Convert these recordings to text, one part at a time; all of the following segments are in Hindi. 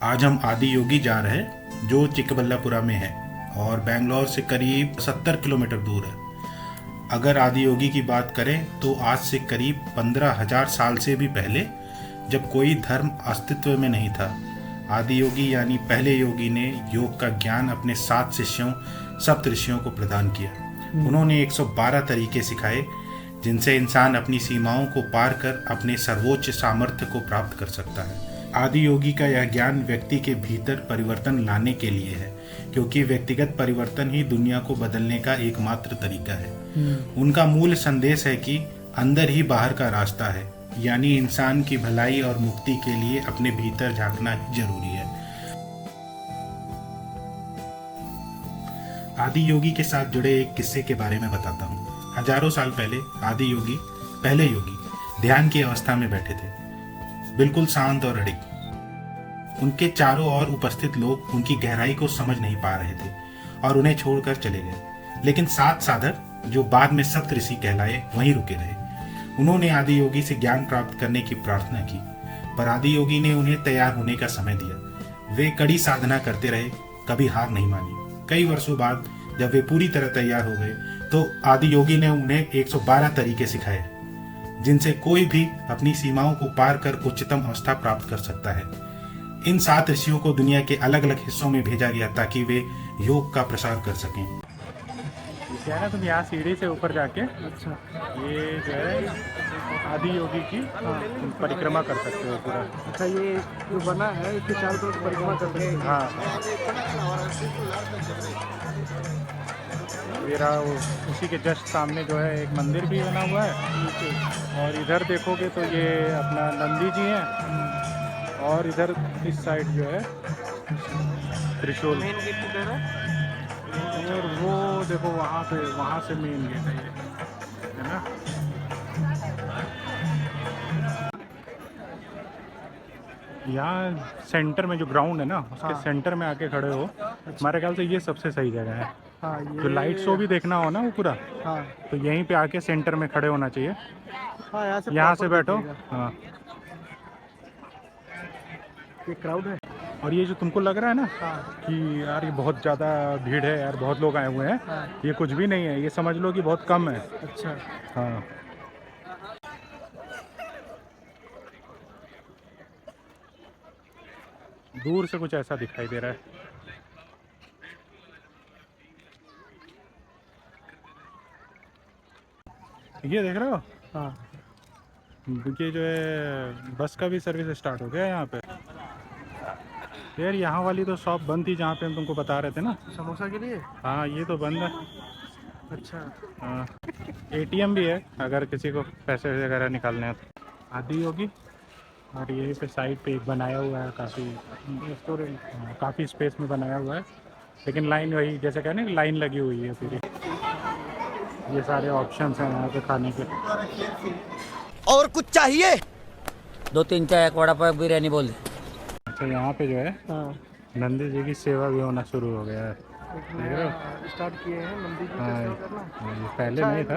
आज हम आदि योगी जा रहे हैं जो चिकबल्लापुरा में है और बेंगलोर से करीब 70 किलोमीटर दूर है। अगर आदि योगी की बात करें तो आज से करीब 15,000 साल से भी पहले, जब कोई धर्म अस्तित्व में नहीं था, आदि योगी यानी पहले योगी ने योग का ज्ञान अपने 7 शिष्यों सप्त ऋषियों को प्रदान किया। उन्होंने 112 तरीके सिखाए जिनसे इंसान अपनी सीमाओं को पार कर अपने सर्वोच्च सामर्थ्य को प्राप्त कर सकता है। आदि योगी का यह ज्ञान व्यक्ति के भीतर परिवर्तन लाने के लिए है, क्योंकि व्यक्तिगत परिवर्तन ही दुनिया को बदलने का एकमात्र तरीका है। उनका मूल संदेश है कि अंदर ही बाहर का रास्ता है, यानी इंसान की भलाई और मुक्ति के लिए अपने भीतर झांकना ही जरूरी है। आदि योगी के साथ जुड़े एक किस्से के बारे में बताता हूँ। हजारों साल पहले आदि योगी, पहले योगी, ध्यान की अवस्था में बैठे थे, बिल्कुल शांत और अडिग। उनके चारों ओर उपस्थित लोग उनकी गहराई को समझ नहीं पा रहे थे और उन्हें छोड़कर चले गए। लेकिन 7 साधक, जो बाद में सप्त ऋषि कहलाए, वहीं रुके रहे। उन्होंने आदि योगी से ज्ञान प्राप्त करने की प्रार्थना की, पर आदि योगी ने उन्हें तैयार होने का समय दिया। वे कड़ी साधना करते रहे, कभी हार नहीं मानी। कई वर्षों बाद जब वे पूरी तरह तैयार हो गए तो आदि योगी ने उन्हें 112 तरीके सिखाए जिनसे कोई भी अपनी सीमाओं को पार कर उच्चतम अवस्था प्राप्त कर सकता है। इन 7 ऋषियों को दुनिया के अलग अलग हिस्सों में भेजा गया ताकि वे योग का प्रसार कर सकें। क्या है ना, तुम यहाँ सीढ़ी से ऊपर जाके ये जो है आदि योगी की परिक्रमा कर सकते हो पूरा। अच्छा, ये जो बना है इसके चारों तरफ परिक्रमा कर सकते हैं। हाँ, मेरा उसी के जस्ट सामने जो है एक मंदिर भी बना हुआ है, और इधर देखोगे तो ये अपना नंदी जी हैं, और इधर इस साइड जो है त्रिशूल, मेन गेट किधर है? और वो देखो वहाँ से मेन गेट है ना। यहाँ सेंटर में जो ग्राउंड है ना, उसके सेंटर में आके खड़े हो, हमारे ख्याल से ये सबसे सही जगह है। हाँ, जो लाइट शो भी देखना हो ना वो पूरा, हाँ, तो यहीं पे आके सेंटर में खड़े होना चाहिए। हाँ, यहाँ से बैठो। हाँ, ये क्राउड है। और ये जो तुमको लग रहा है ना हाँ, कि यार ये बहुत ज़्यादा भीड़ है यार, बहुत लोग आए हुए हैं, हाँ, ये कुछ भी नहीं है, ये समझ लो कि बहुत कम है। अच्छा, हाँ, दूर से कुछ ऐसा दिखाई दे रहा है। ये देख रहे हो? हाँ, ये जो है बस का भी सर्विस स्टार्ट हो गया है यहाँ पे। यार यहाँ वाली तो शॉप बंद थी जहाँ पे हम तुमको बता रहे थे ना, समोसा के लिए। हाँ ये तो बंद है। अच्छा, हाँ, ATM भी है अगर किसी को पैसे वगैरह निकालने हैं तो। आदि योगी, और यहीं पे साइड पे एक बनाया हुआ है काफ़ी रेस्टोरेंट। काफ़ी स्पेस में बनाया हुआ है, लेकिन लाइन वही जैसे कहने लाइन लगी हुई है पूरी। ये सारे ऑप्शंस हैं यहाँ पे खाने के। और कुछ चाहिए? 2-3 चाय, एक वड़ा पाव, बिरयानी बोल दे। अच्छा, यहाँ पे जो है हाँ, नंदी जी की सेवा भी होना शुरू हो गया है। स्टार्ट किए हैं नंदी जी हाँ, का सेवा करना। ये पहले नहीं था,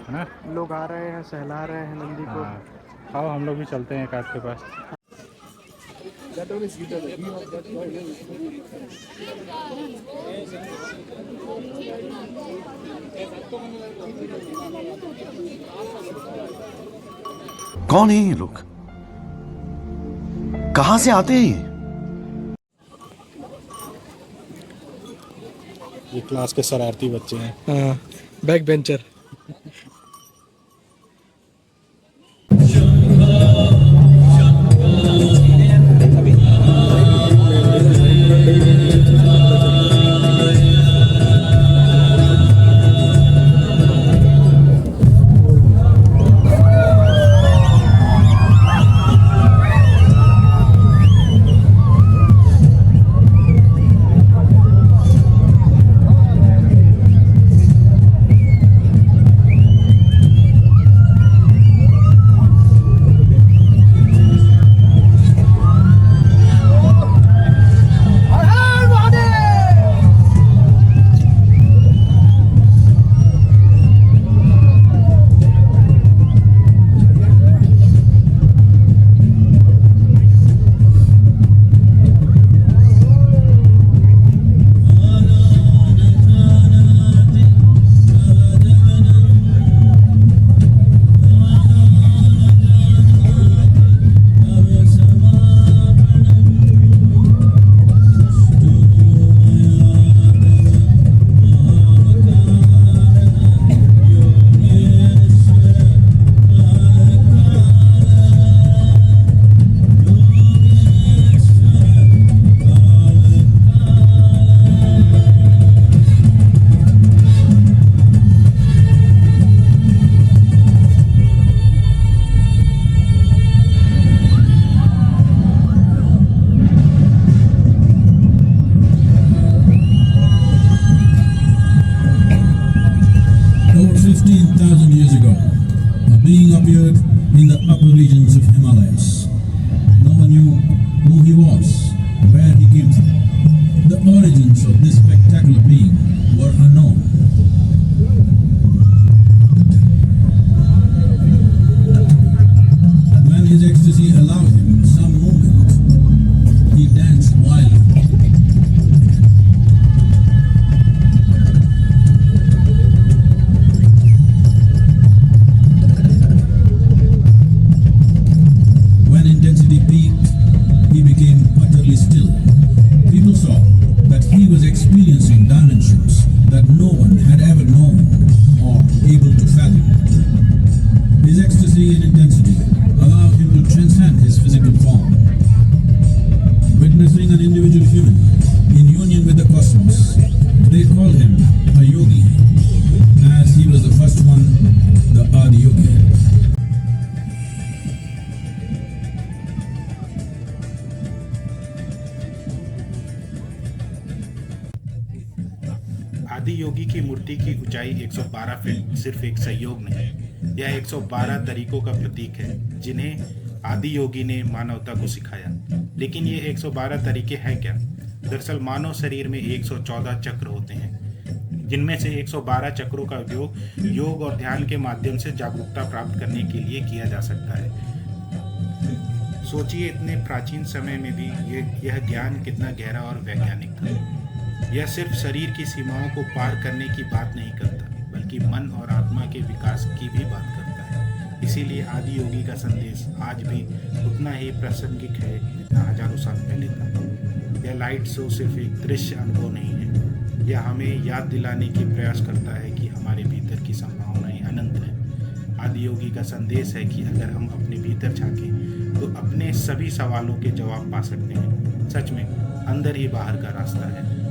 है ना। लोग आ रहे हैं, सहला रहे हैं नंदी को। हाँ, आओ हम लोग भी चलते हैं काट के पास। कौन है ये लोग? कहां से आते हैं ये क्लास के शरारती बच्चे हैं। हाँ, back bencher. centuries ago, a being appeared in the upper regions of Himalayas. No one knew who he was, where he came from. The origins of this spectacular being were unknown. When his ecstasy allowed him some movement, he danced wildly. When intensity peaked, he became utterly still. People saw that he was experiencing dimensions that no one had ever known or able to fathom. His ecstasy and intensity allowed him to transcend his physical form. Witnessing an individual human in union with the cosmos, they called him a yogi, as he was the first one, the Adi Yogi. आदि योगी की मूर्ति की ऊंचाई 112 फीट सिर्फ एक संयोग नहीं, यह 112 तरीकों का प्रतीक है जिन्हें आदि योगी ने मानवता को सिखाया। लेकिन ये 112 तरीके हैं क्या? दरअसल मानव शरीर में 114 चक्र होते हैं, जिनमें से 112 चक्रों का उपयोग योग और ध्यान के माध्यम से जागरूकता प्राप्त करने के लिए किया जा सकता है। सोचिए, इतने प्राचीन समय में भी यह ज्ञान कितना गहरा और वैज्ञानिक था। यह सिर्फ शरीर की सीमाओं को पार करने की बात नहीं करता, बल्कि मन और आत्मा के विकास की भी बात करता है। इसीलिए आदि योगी का संदेश आज भी उतना ही प्रासंगिक है जितना हजारों साल पहले था। यह लाइट शो सिर्फ एक दृश्य अनुभव नहीं है, यह हमें याद दिलाने की प्रयास करता है कि हमारे भीतर की संभावनाएं अनंत हैं। आदि योगी का संदेश है कि अगर हम अपने भीतर झांकें तो अपने सभी सवालों के जवाब पा सकते हैं। सच में अंदर ही बाहर का रास्ता है।